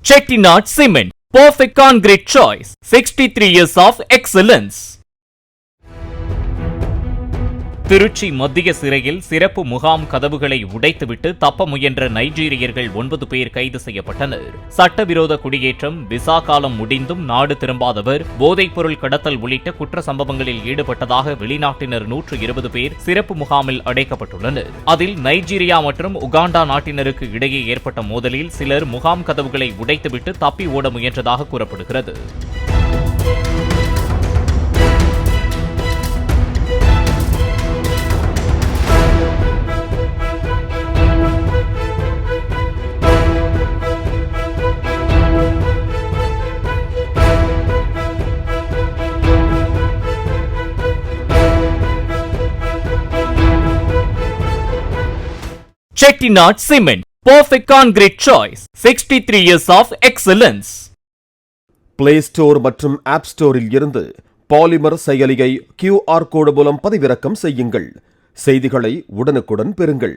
Chettinad Cement, perfect concrete choice. 63 years of excellence. Trichy மத்திய சிறையில் சிறப்பு முகாம் கதவுகளை உடைத்துவிட்டு தப்ப முயன்ற நைஜீரியர்கள் 9 பேர் கைது செய்யப்பட்டனர். சட்டவிரோத குடியேற்றம், விசா காலம் முடிந்தும் நாடு திரும்பாதவர், போதைப்பொருள் கடத்தல் உள்ளிட்ட குற்ற சம்பவங்களில் ஈடுபட்டதாக வெளிநாட்டினர் 120 பேர் சிறப்பு முகாமில் அடைக்கப்பட்டுள்ளனர். அதில் நைஜீரியா மற்றும் உகாண்டா நாட்டினருக்கு இடையே ஏற்பட்ட மோதலில் சிலர் முகாம் கதவுகளை உடைத்துவிட்டு தப்பி ஓட முயன்றதாக கூறப்படுகிறது. Chettinad Cement, perfect concrete choice. 63 years of excellence. Play Store மற்றும் App Storeல் இருந்து பாலிமர் செயலியை QR கோடு மூலம் பதிவிறக்கம் செய்யுங்கள். செய்திகளை உடனுக்குடன் பெறுங்கள்.